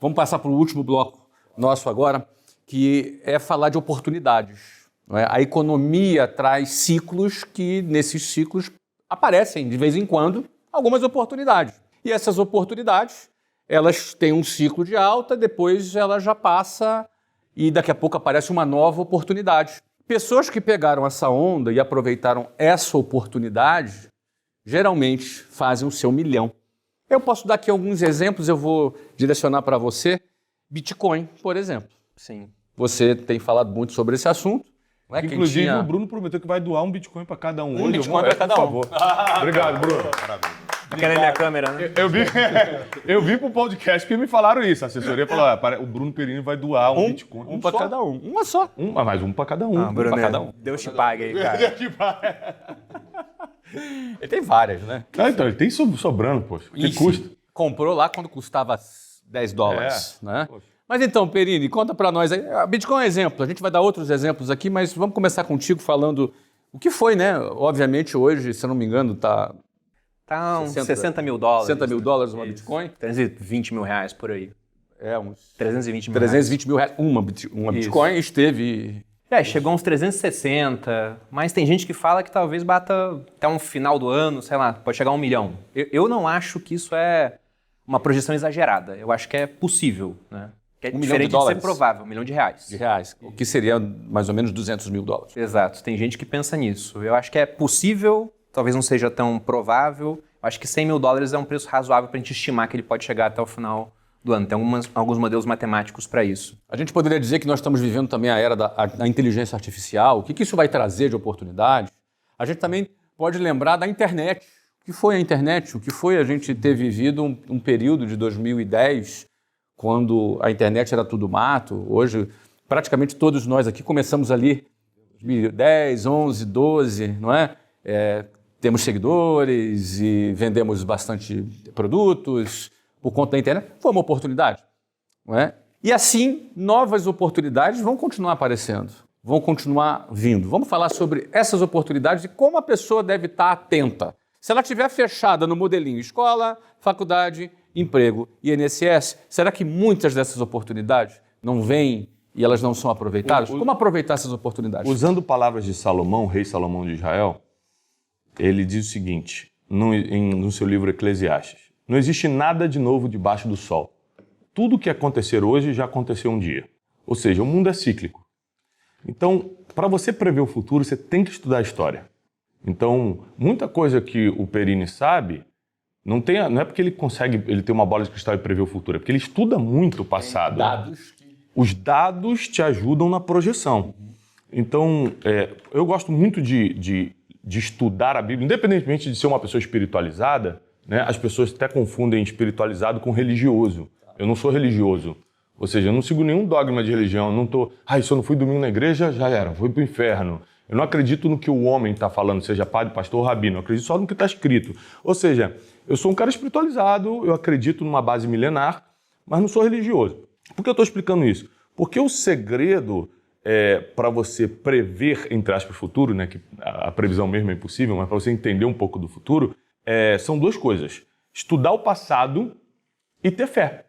Vamos passar para o último bloco nosso agora, que é falar de oportunidades. Não é? A economia traz ciclos que, nesses ciclos, aparecem, de vez em quando, algumas oportunidades. E essas oportunidades, elas têm um ciclo de alta, depois ela já passa e daqui a pouco aparece uma nova oportunidade. Pessoas que pegaram essa onda e aproveitaram essa oportunidade, geralmente fazem o seu milhão. Eu posso dar aqui alguns exemplos, eu vou direcionar para você. Bitcoin, por exemplo. Sim. Você tem falado muito sobre esse assunto. Não é? Inclusive, o Bruno prometeu que vai doar um Bitcoin para cada um. Um Bitcoin para cada um. Por favor. Obrigado, Bruno. Parabéns. Quer minha câmera, né? Eu vi pro podcast que me falaram isso. A assessoria falou, o Bruno Perini vai doar um Bitcoin. Um para cada um. Uma só. Mais um para cada um. Bruno, para cada um. Deus te pague aí, cara. Deus te pague. Ele tem várias, né? Então, ele tem sobrando, poxa. Que custa? Comprou lá quando custava $10, né? Poxa. Mas então, Perini, conta para nós aí. Bitcoin é um exemplo. A gente vai dar outros exemplos aqui, mas vamos começar contigo falando o que foi, né? Obviamente hoje, se eu não me engano, tá uns 60 mil dólares. 60 mil dólares uma Bitcoin? 320 mil reais por aí. Uns 320 mil 320 mil reais. Uma Bitcoin esteve... Chegou uns 360, mas tem gente que fala que talvez bata até um final do ano, sei lá, pode chegar a 1 milhão. Eu não acho que isso é uma projeção exagerada. Eu acho que é possível, né? Que é diferente de ser provável, $1 milhão. De reais, o que seria mais ou menos 200 mil dólares. Exato, tem gente que pensa nisso. Eu acho que é possível, talvez não seja tão provável. Eu acho que 100 mil dólares é um preço razoável para a gente estimar que ele pode chegar até o final do ano. Tem alguns modelos matemáticos para isso. A gente poderia dizer que nós estamos vivendo também a era da inteligência artificial. O que isso vai trazer de oportunidade? A gente também pode lembrar da internet. O que foi a internet? O que foi a gente ter vivido um período de 2010, quando a internet era tudo mato. Hoje, praticamente todos nós aqui começamos ali 2010, 11, 12, não é? Temos seguidores e vendemos bastante produtos por conta da internet. Foi uma oportunidade, não é? E assim, novas oportunidades vão continuar aparecendo, vão continuar vindo. Vamos falar sobre essas oportunidades e como a pessoa deve estar atenta. Se ela estiver fechada no modelinho escola, faculdade, emprego e INSS, será que muitas dessas oportunidades não vêm e elas não são aproveitadas? Como aproveitar essas oportunidades? Usando palavras de Salomão, rei Salomão de Israel, ele diz o seguinte, no seu livro Eclesiastes: não existe nada de novo debaixo do sol. Tudo que acontecer hoje já aconteceu um dia. Ou seja, o mundo é cíclico. Então, para você prever o futuro, você tem que estudar a história. Então, muita coisa que o Perini sabe, não é porque ele tem uma bola de cristal e prever o futuro, é porque ele estuda muito o passado. Os dados te ajudam na projeção. Então, eu gosto muito de estudar a Bíblia, independentemente de ser uma pessoa espiritualizada, né? As pessoas até confundem espiritualizado com religioso. Eu não sou religioso. Ou seja, eu não sigo nenhum dogma de religião. Eu não estou, se eu não fui domingo na igreja, já era, fui para o inferno. Eu não acredito no que o homem está falando, seja padre, pastor ou rabino. Eu acredito só no que está escrito. Ou seja, eu sou um cara espiritualizado, eu acredito numa base milenar, mas não sou religioso. Por que eu estou explicando isso? Porque o segredo para você prever, entre aspas, o futuro, né, que a previsão mesmo é impossível, mas para você entender um pouco do futuro, são duas coisas. Estudar o passado e ter fé.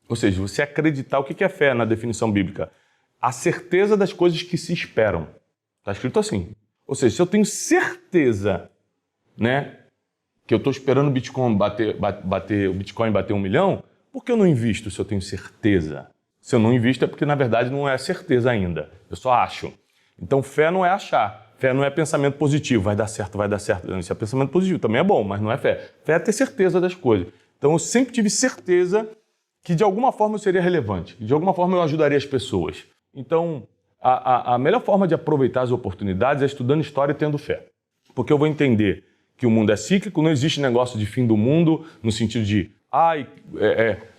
Ou seja, você acreditar. O que é fé na definição bíblica? A certeza das coisas que se esperam. Está escrito assim. Ou seja, se eu tenho certeza, né, que eu estou esperando o Bitcoin bater 1 milhão, por que eu não invisto se eu tenho certeza? Se eu não invisto é porque, na verdade, não é certeza ainda. Eu só acho. Então, fé não é achar. Fé não é pensamento positivo. Vai dar certo, vai dar certo. Isso é pensamento positivo. Também é bom, mas não é fé. Fé é ter certeza das coisas. Então, eu sempre tive certeza que, de alguma forma, eu seria relevante. Que, de alguma forma, eu ajudaria as pessoas. Então, a melhor forma de aproveitar as oportunidades é estudando história e tendo fé. Porque eu vou entender que o mundo é cíclico, não existe negócio de fim do mundo, no sentido de,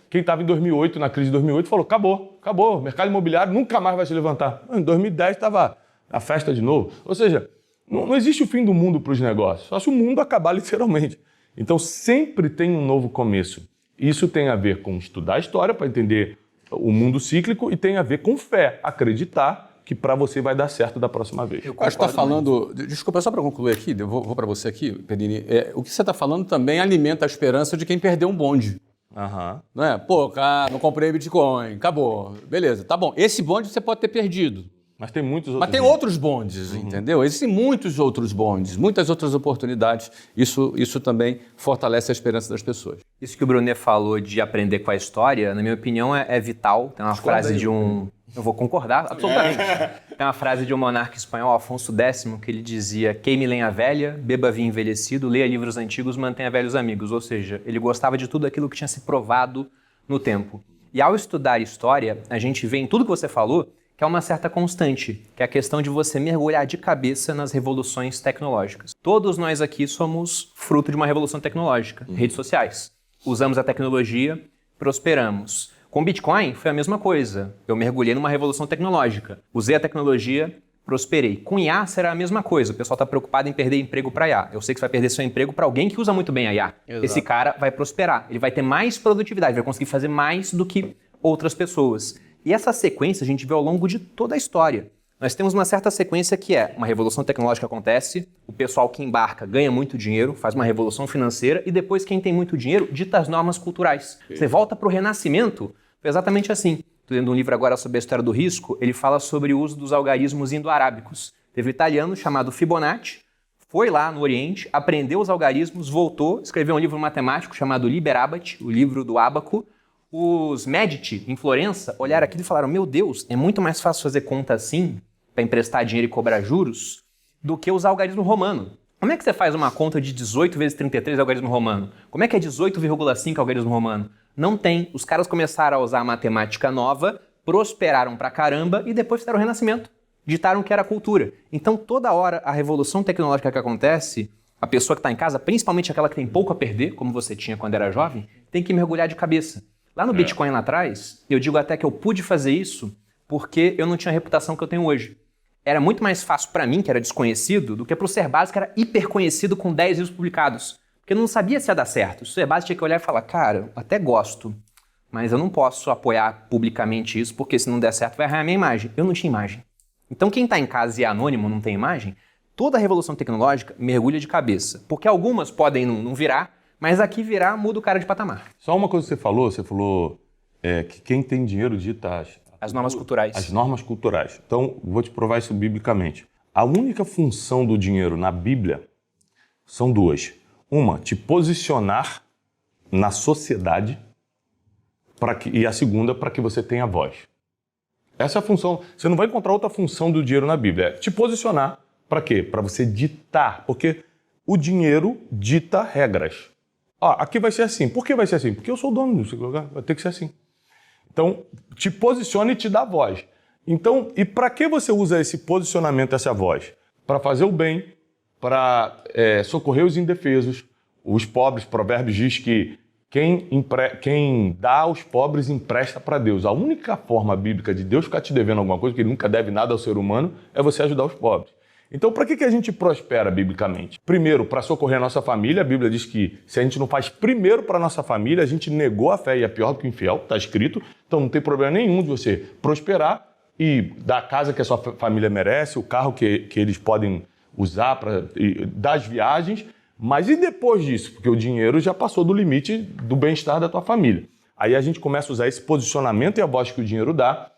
quem estava em 2008, na crise de 2008, falou, acabou, o mercado imobiliário nunca mais vai se levantar. Em 2010 estava a festa de novo. Ou seja, não existe o fim do mundo para os negócios, só se o mundo acabar literalmente. Então sempre tem um novo começo. Isso tem a ver com estudar a história para entender o mundo cíclico e tem a ver com fé, acreditar que para você vai dar certo da próxima vez. Eu acho que está falando... Desculpa, só para concluir aqui, eu vou para você aqui, Perini. O que você está falando também alimenta a esperança de quem perdeu um bonde. Não é? Pô, cara, não comprei Bitcoin, acabou. Beleza, tá bom. Esse bonde você pode ter perdido. Mas tem muitos outros. Mas tem outros bondes, entendeu? Existem muitos outros bondes, muitas outras oportunidades. Isso também fortalece a esperança das pessoas. Isso que o Brunet falou de aprender com a história, na minha opinião, é vital. Tem uma frase de um... Eu vou concordar, absolutamente. Tem uma frase de um monarca espanhol, Afonso X, que ele dizia: queime lenha velha, beba vinho envelhecido, leia livros antigos, mantenha velhos amigos. Ou seja, ele gostava de tudo aquilo que tinha se provado no tempo. E ao estudar história, a gente vê em tudo que você falou que é uma certa constante, que é a questão de você mergulhar de cabeça nas revoluções tecnológicas. Todos nós aqui somos fruto de uma revolução tecnológica, redes sociais. Usamos a tecnologia, prosperamos. Com Bitcoin foi a mesma coisa. Eu mergulhei numa revolução tecnológica. Usei a tecnologia, prosperei. Com IA será a mesma coisa. O pessoal está preocupado em perder emprego para IA. Eu sei que você vai perder seu emprego para alguém que usa muito bem a IA. Exato. Esse cara vai prosperar. Ele vai ter mais produtividade, vai conseguir fazer mais do que outras pessoas. E essa sequência a gente vê ao longo de toda a história. Nós temos uma certa sequência que é uma revolução tecnológica acontece, o pessoal que embarca ganha muito dinheiro, faz uma revolução financeira e depois quem tem muito dinheiro dita as normas culturais. Você volta para o Renascimento, foi exatamente assim. Estou lendo um livro agora sobre a história do risco, ele fala sobre o uso dos algarismos indo-arábicos. Teve um italiano chamado Fibonacci, foi lá no Oriente, aprendeu os algarismos, voltou, escreveu um livro matemático chamado Liber Abaci, o livro do ábaco. Os Medici, em Florença, olharam aquilo e falaram: meu Deus, é muito mais fácil fazer conta assim, para emprestar dinheiro e cobrar juros, do que usar o algarismo romano. Como é que você faz uma conta de 18 vezes 33 algarismo romano? Como é que é 18,5 algarismo romano? Não tem. Os caras começaram a usar a matemática nova, prosperaram pra caramba e depois fizeram o Renascimento. Ditaram que era cultura. Então, toda hora, a revolução tecnológica que acontece, a pessoa que está em casa, principalmente aquela que tem pouco a perder, como você tinha quando era jovem, tem que mergulhar de cabeça. Lá no Bitcoin lá atrás, eu digo até que eu pude fazer isso porque eu não tinha a reputação que eu tenho hoje. Era muito mais fácil para mim, que era desconhecido, do que para o Serbase, que era hiper conhecido com 10 livros publicados. Porque eu não sabia se ia dar certo. O Serbase tinha que olhar e falar: cara, até gosto, mas eu não posso apoiar publicamente isso, porque se não der certo vai arranhar minha imagem. Eu não tinha imagem. Então quem está em casa e é anônimo, não tem imagem, toda a revolução tecnológica mergulha de cabeça. Porque algumas podem não virar, mas aqui virar muda o cara de patamar. Só uma coisa que você falou que quem tem dinheiro dita as normas culturais. As normas culturais. Então, vou te provar isso biblicamente. A única função do dinheiro na Bíblia são duas. Uma, te posicionar na sociedade, e a segunda, para que você tenha voz. Essa é a função. Você não vai encontrar outra função do dinheiro na Bíblia. É te posicionar para quê? Para você ditar. Porque o dinheiro dita regras. Aqui vai ser assim. Por que vai ser assim? Porque eu sou o dono desse lugar. Vai ter que ser assim. Então, te posiciona e te dá voz. Então, e para que você usa esse posicionamento, essa voz? Para fazer o bem, para socorrer os indefesos, os pobres. Provérbios diz que quem dá aos pobres empresta para Deus. A única forma bíblica de Deus ficar te devendo alguma coisa, que ele nunca deve nada ao ser humano, é você ajudar os pobres. Então, para que a gente prospera biblicamente? Primeiro, para socorrer a nossa família. A Bíblia diz que se a gente não faz primeiro para a nossa família, a gente negou a fé e é pior do que o infiel, está escrito. Então, não tem problema nenhum de você prosperar e dar a casa que a sua família merece, o carro que eles podem usar para das viagens. Mas e depois disso? Porque o dinheiro já passou do limite do bem-estar da tua família. Aí a gente começa a usar esse posicionamento e a voz que o dinheiro dá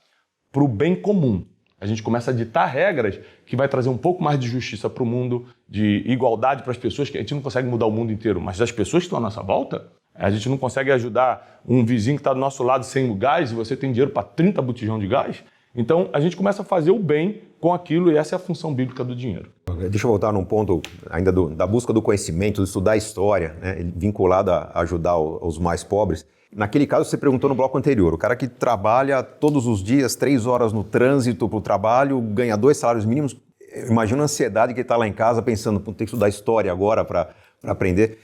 para o bem comum. A gente começa a ditar regras que vai trazer um pouco mais de justiça para o mundo, de igualdade para as pessoas, que a gente não consegue mudar o mundo inteiro, mas as pessoas que estão à nossa volta, a gente não consegue ajudar um vizinho que está do nosso lado sem o gás e você tem dinheiro para 30 botijão de gás. Então, a gente começa a fazer o bem com aquilo e essa é a função bíblica do dinheiro. Deixa eu voltar num ponto ainda da busca do conhecimento, de estudar a história, né, vinculado a ajudar os mais pobres. Naquele caso, você perguntou no bloco anterior, o cara que trabalha todos os dias, 3 horas no trânsito para o trabalho, ganha 2 salários mínimos, imagina a ansiedade que ele está lá em casa pensando, tem que estudar história agora para aprender.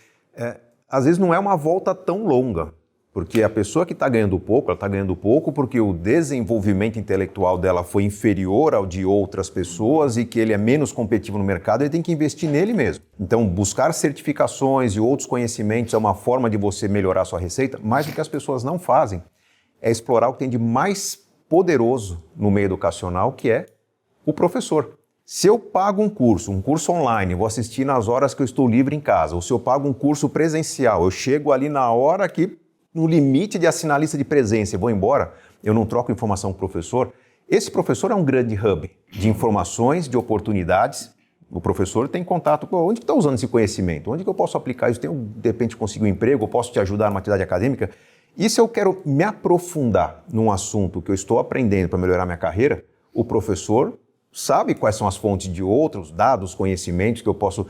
Às vezes não é uma volta tão longa, porque a pessoa que está ganhando pouco, ela está ganhando pouco porque o desenvolvimento intelectual dela foi inferior ao de outras pessoas e que ele é menos competitivo no mercado, ele tem que investir nele mesmo. Então, buscar certificações e outros conhecimentos é uma forma de você melhorar a sua receita, mas o que as pessoas não fazem é explorar o que tem de mais poderoso no meio educacional, que é o professor. Se eu pago um curso online, vou assistir nas horas que eu estou livre em casa, ou se eu pago um curso presencial, eu chego ali na hora que no limite de assinar a lista de presença e vou embora, eu não troco informação com o professor, esse professor é um grande hub de informações, de oportunidades. O professor tem contato com onde está usando esse conhecimento, onde que eu posso aplicar isso, de repente conseguir um emprego, eu posso te ajudar numa atividade acadêmica. E se eu quero me aprofundar num assunto que eu estou aprendendo para melhorar minha carreira, o professor sabe quais são as fontes de outros dados, conhecimentos que eu posso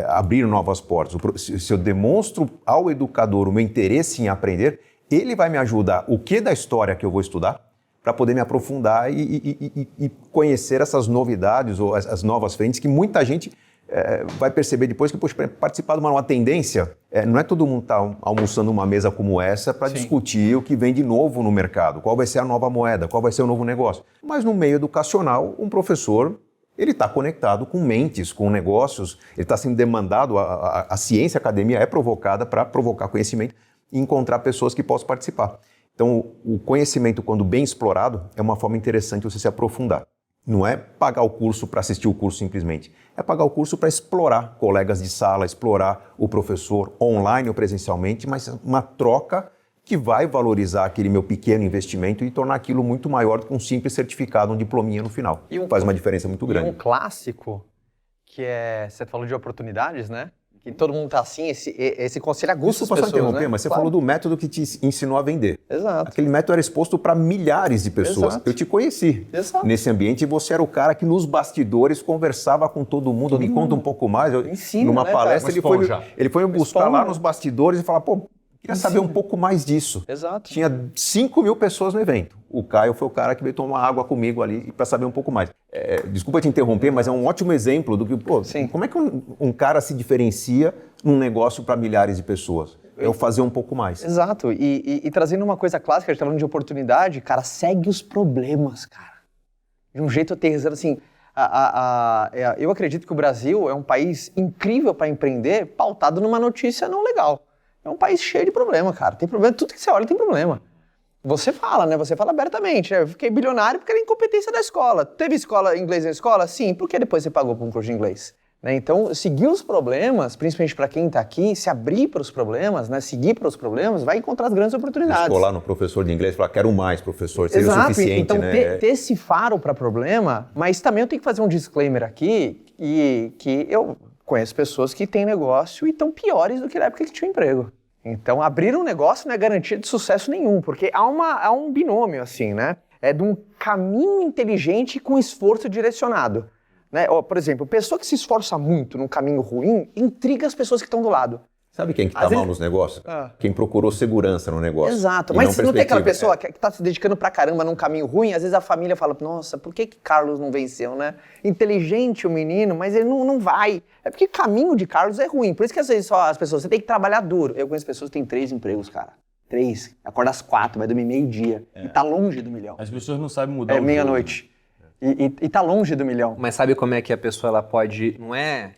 abrir novas portas. Se eu demonstro ao educador o meu interesse em aprender, ele vai me ajudar o que da história que eu vou estudar para poder me aprofundar e conhecer essas novidades ou as novas frentes que muita gente vai perceber depois que, poxa, participar de uma tendência, não é todo mundo estar almoçando numa mesa como essa para discutir o que vem de novo no mercado, qual vai ser a nova moeda, qual vai ser o novo negócio. Mas no meio educacional, um professor, ele está conectado com mentes, com negócios, ele está sendo demandado, a ciência, a academia é provocada para provocar conhecimento e encontrar pessoas que possam participar. Então, o conhecimento, quando bem explorado, é uma forma interessante de você se aprofundar. Não é pagar o curso para assistir o curso simplesmente. É pagar o curso para explorar colegas de sala, explorar o professor online ou presencialmente, mas uma troca que vai valorizar aquele meu pequeno investimento e tornar aquilo muito maior do que um simples certificado, um diplominha no final. Faz uma diferença muito grande. Um clássico, que é, você falou de oportunidades, né? Que todo mundo tá assim, esse conselho aguça as pessoas, interromper, né? mas você falou do método que te ensinou a vender. Exato. Aquele método era exposto para milhares de pessoas. Exato. Eu te conheci nesse ambiente e você era o cara que nos bastidores conversava com todo mundo. Me conta um pouco mais. Ensina, numa né, palestra ele foi me buscar Esponja. lá nos bastidores e falar, pô, queria saber um pouco mais disso. Exato. Tinha 5.000 pessoas no evento. O Caio foi o cara que veio tomar água comigo ali para saber um pouco mais. Desculpa te interromper, mas é um ótimo exemplo do que, como é que um cara se diferencia num negócio para milhares de pessoas? É o fazer um pouco mais. Exato. E trazendo uma coisa clássica, a gente tá falando de oportunidade, cara, segue os problemas, cara. De um jeito aterrissando, assim, eu acredito que o Brasil é um país incrível para empreender, pautado numa notícia não legal. É um país cheio de problema, cara. Tem problema, tudo que você olha tem problema. Você fala, né? Você fala abertamente. Eu fiquei bilionário porque era incompetência da escola. Teve escola inglês na escola? Sim. Por que depois você pagou por um curso de inglês? Né? Então, seguir os problemas, principalmente para quem está aqui, se abrir para os problemas, né? Seguir para os problemas, vai encontrar as grandes oportunidades. Colar no professor de inglês e falar, quero mais, professor. Seria o suficiente, então, né? ter esse faro para problema, mas também eu tenho que fazer um disclaimer aqui, que eu conheço pessoas que têm negócio e estão piores do que na época que tinham emprego. Então, abrir um negócio não é garantia de sucesso nenhum, porque há um binômio, assim, né? É de um caminho inteligente com esforço direcionado. Né? Por exemplo, pessoa que se esforça muito num caminho ruim, intriga as pessoas que estão do lado. Sabe quem que está mal nos negócios? Quem procurou segurança no negócio. Exato, mas não tem aquela pessoa que está se dedicando pra caramba num caminho ruim, às vezes a família fala, nossa, por que Carlos não venceu, né? Inteligente o menino, mas ele não vai. É porque o caminho de Carlos é ruim, por isso que às vezes só as pessoas, você tem que trabalhar duro. Eu conheço pessoas que têm 3 empregos, cara. 3, acorda às 4, vai dormir meio-dia, e tá longe do milhão. As pessoas não sabem mudar o jogo. Meia-noite. E tá longe do milhão. Mas sabe como é que a pessoa ela pode, não é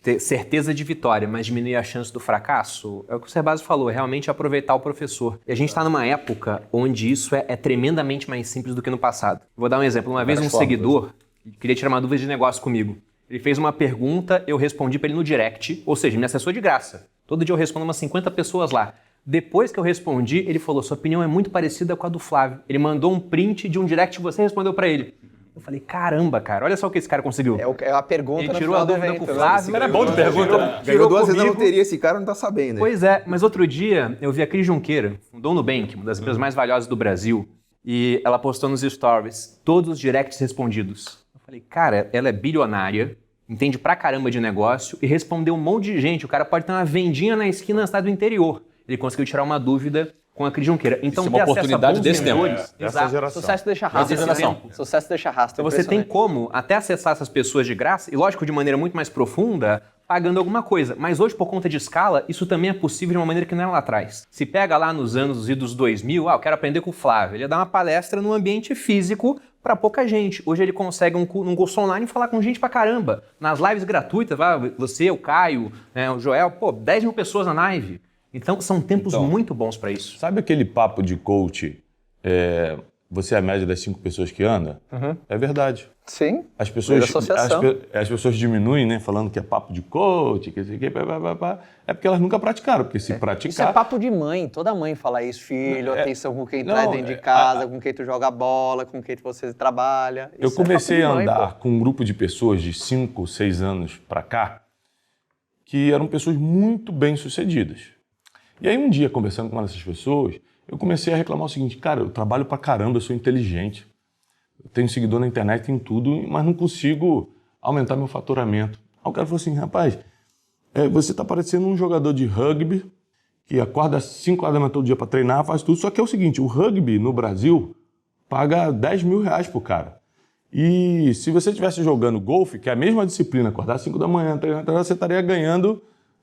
ter certeza de vitória, mas diminuir a chance do fracasso? É o que o Cerbasi falou, é realmente aproveitar o professor. E a gente está numa época onde isso é tremendamente mais simples do que no passado. Vou dar um exemplo. Uma vez um seguidor queria tirar uma dúvida de negócio comigo. Ele fez uma pergunta, eu respondi para ele no direct, ou seja, me acessou de graça. Todo dia eu respondo umas 50 pessoas lá. Depois que eu respondi, ele falou, sua opinião é muito parecida com a do Flávio. Ele mandou um print de um direct que você respondeu para ele. Eu falei, caramba, cara, olha só o que esse cara conseguiu. É a pergunta. Ele tirou a dúvida com o Flávio. Era bom de pergunta. Ganhou 2 vezes na loteria, esse cara não tá sabendo. Né? Pois é, mas outro dia eu vi a Cris Junqueira, fundou o Nubank, uma das empresas mais valiosas do Brasil, e ela postou nos stories todos os directs respondidos. Eu falei, cara, ela é bilionária, entende pra caramba de negócio e respondeu um monte de gente. O cara pode ter uma vendinha na esquina na cidade do interior. Ele conseguiu tirar uma dúvida com a Cris Junqueira. Então, isso é uma oportunidade desse tempo. Exato. Geração. Sucesso deixa rastro. Sucesso deixa rastro. Então você tem como até acessar essas pessoas de graça, e lógico, de maneira muito mais profunda, pagando alguma coisa. Mas hoje, por conta de escala, isso também é possível de uma maneira que não era lá atrás. Se pega lá nos anos idos 2000, eu quero aprender com o Flávio. Ele ia dar uma palestra num ambiente físico para pouca gente. Hoje ele consegue um curso online falar com gente pra caramba. Nas lives gratuitas, você, o Caio, o Joel, 10 mil pessoas na live. Então, são tempos muito bons para isso. Sabe aquele papo de coach você é a média das 5 pessoas que anda? É verdade. Sim. As pessoas, associação. as pessoas diminuem, né? Falando que é papo de coach, que sei o quê, é porque elas nunca praticaram. Porque se praticar... Isso é papo de mãe. Toda mãe fala isso. Filho, atenção com quem traz não, dentro de casa, com quem tu joga bola, com quem você trabalha. Eu Isso comecei é a papo de mãe, andar com um grupo de pessoas de 5, 6 anos pra cá, que eram pessoas muito bem-sucedidas. E aí um dia, conversando com uma dessas pessoas, eu comecei a reclamar o seguinte: cara, eu trabalho pra caramba, eu sou inteligente, eu tenho seguidor na internet, tenho tudo, mas não consigo aumentar meu faturamento. Aí o cara falou assim: rapaz, você tá parecendo um jogador de rugby que acorda às 5 horas da manhã todo dia pra treinar, faz tudo, só que é o seguinte, o rugby no Brasil paga 10 mil reais pro cara. E se você estivesse jogando golfe, que é a mesma disciplina, acordar às 5 da manhã, treinar, você estaria ganhando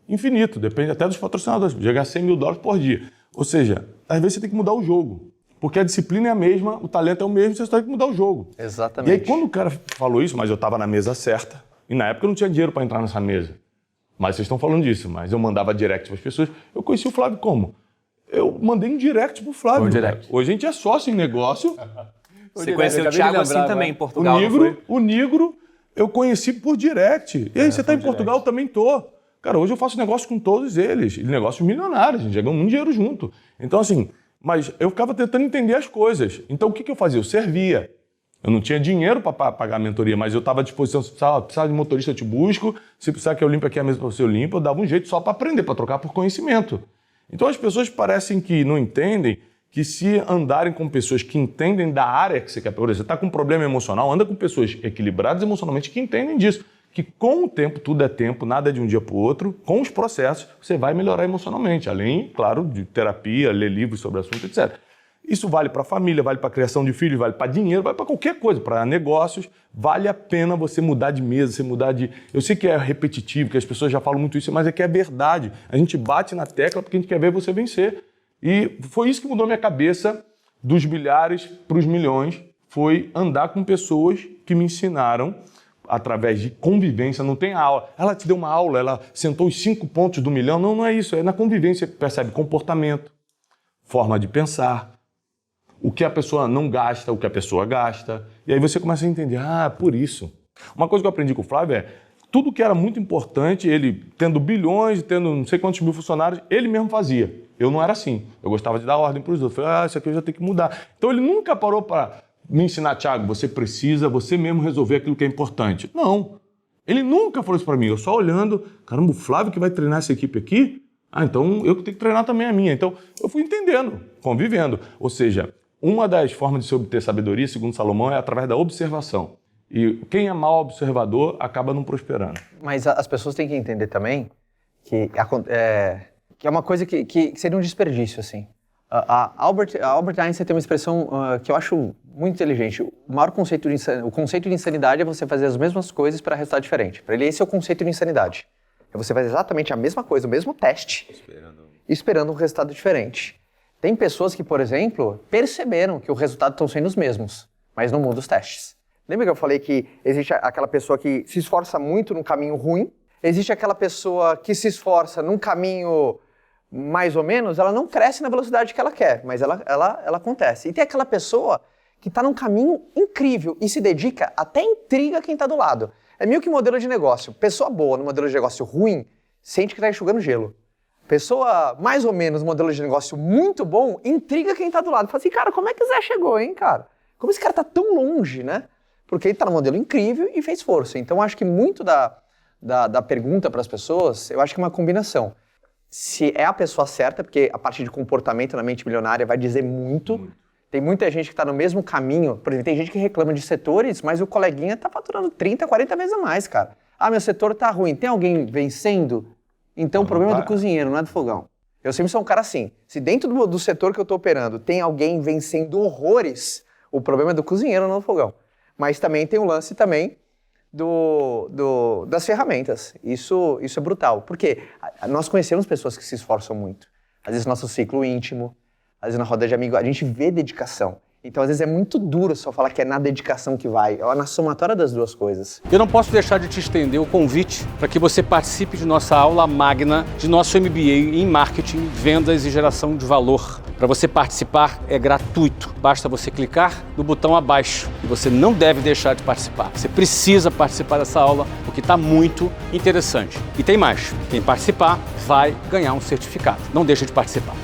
infinito, depende até dos patrocinadores, chegar a 100 mil dólares por dia. Ou seja, às vezes você tem que mudar o jogo, porque a disciplina é a mesma, o talento é o mesmo, você só tem que mudar o jogo. Exatamente. E aí quando o cara falou isso, mas eu estava na mesa certa, e na época eu não tinha dinheiro para entrar nessa mesa, mas vocês estão falando disso, mas eu mandava direct para as pessoas, eu conheci o Flávio como? Eu mandei um direct pro Flávio. Foi um direct. Hoje a gente é sócio em negócio. Você conheceu o Thiago assim também em Portugal, O Nigro eu conheci por direct. E aí, você tá em Portugal? Eu também tô. Cara, hoje eu faço negócio com todos eles. E negócios milionários, a gente já ganhou muito dinheiro junto. Então, assim, mas eu ficava tentando entender as coisas. Então, o que eu fazia? Eu servia. Eu não tinha dinheiro para pagar a mentoria, mas eu estava à disposição. Se precisar de motorista, eu te busco. Se precisar que eu limpe aqui a mesa para você, eu limpo. Eu dava um jeito só para aprender, para trocar por conhecimento. Então, as pessoas parecem que não entendem que se andarem com pessoas que entendem da área que você quer, por exemplo, você está com um problema emocional, anda com pessoas equilibradas emocionalmente que entendem disso. Que com o tempo, tudo é tempo, nada é de um dia para o outro, com os processos, você vai melhorar emocionalmente. Além, claro, de terapia, ler livros sobre o assunto, etc. Isso vale para a família, vale para a criação de filhos, vale para dinheiro, vale para qualquer coisa, para negócios. Vale a pena você mudar de mesa, você mudar de... Eu sei que é repetitivo, que as pessoas já falam muito isso, mas é que é verdade. A gente bate na tecla porque a gente quer ver você vencer. E foi isso que mudou minha cabeça dos bilhares para os milhões, foi andar com pessoas que me ensinaram através de convivência, não tem aula. Ela te deu uma aula, ela sentou os 5 pontos do milhão, não é isso, é na convivência que percebe comportamento, forma de pensar, o que a pessoa não gasta, o que a pessoa gasta, e aí você começa a entender, por isso. Uma coisa que eu aprendi com o Flávio é, tudo que era muito importante, ele tendo bilhões, tendo não sei quantos mil funcionários, ele mesmo fazia. Eu não era assim. Eu gostava de dar ordem para os outros. Falei, isso aqui eu já tenho que mudar. Então ele nunca parou para me ensinar, Thiago, você precisa, você mesmo resolver aquilo que é importante. Não. Ele nunca falou isso para mim. Eu só olhando, caramba, o Flávio que vai treinar essa equipe aqui? Então eu que tenho que treinar também a minha. Então eu fui entendendo, convivendo. Ou seja, uma das formas de se obter sabedoria, segundo Salomão, é através da observação. E quem é mau observador acaba não prosperando. Mas as pessoas têm que entender também que é uma coisa que seria um desperdício, assim. A Albert Einstein tem uma expressão que eu acho muito inteligente. O maior conceito de insanidade é você fazer as mesmas coisas para resultado diferente. Para ele, esse é o conceito de insanidade. É você fazer exatamente a mesma coisa, o mesmo teste, esperando um resultado diferente. Tem pessoas que, por exemplo, perceberam que o resultado estão sendo os mesmos, mas não mudam os testes. Lembra que eu falei que existe aquela pessoa que se esforça muito num caminho ruim, existe aquela pessoa que se esforça num caminho mais ou menos, ela não cresce na velocidade que ela quer, mas ela acontece. E tem aquela pessoa que está num caminho incrível e se dedica, até intriga quem está do lado. É meio que modelo de negócio. Pessoa boa no modelo de negócio ruim, sente que está enxugando gelo. Pessoa mais ou menos no modelo de negócio muito bom, intriga quem está do lado. Fala assim, cara, como é que o Zé chegou, hein, cara? Como esse cara está tão longe, né? Porque ele está num modelo incrível e fez força. Então, acho que muito da pergunta para as pessoas, eu acho que é uma combinação. Se é a pessoa certa, porque a parte de comportamento na mente milionária vai dizer muito. Tem muita gente que está no mesmo caminho. Por exemplo, tem gente que reclama de setores, mas o coleguinha está faturando 30, 40 vezes a mais, cara. Meu setor está ruim. Tem alguém vencendo? Então o problema é do cozinheiro, não é do fogão. Eu sempre sou um cara assim. Se dentro do setor que eu estou operando tem alguém vencendo horrores, o problema é do cozinheiro, não do fogão. Mas também tem o lance também das ferramentas. Isso é brutal. Porque nós conhecemos pessoas que se esforçam muito. Às vezes no nosso ciclo íntimo, às vezes na roda de amigos, a gente vê dedicação. Então, às vezes, é muito duro só falar que é na dedicação que vai. É na somatória das duas coisas. Eu não posso deixar de te estender o convite para que você participe de nossa aula magna de nosso MBA em Marketing, Vendas e Geração de Valor. Para você participar é gratuito, basta você clicar no botão abaixo e você não deve deixar de participar. Você precisa participar dessa aula porque está muito interessante. E tem mais, quem participar vai ganhar um certificado. Não deixa de participar.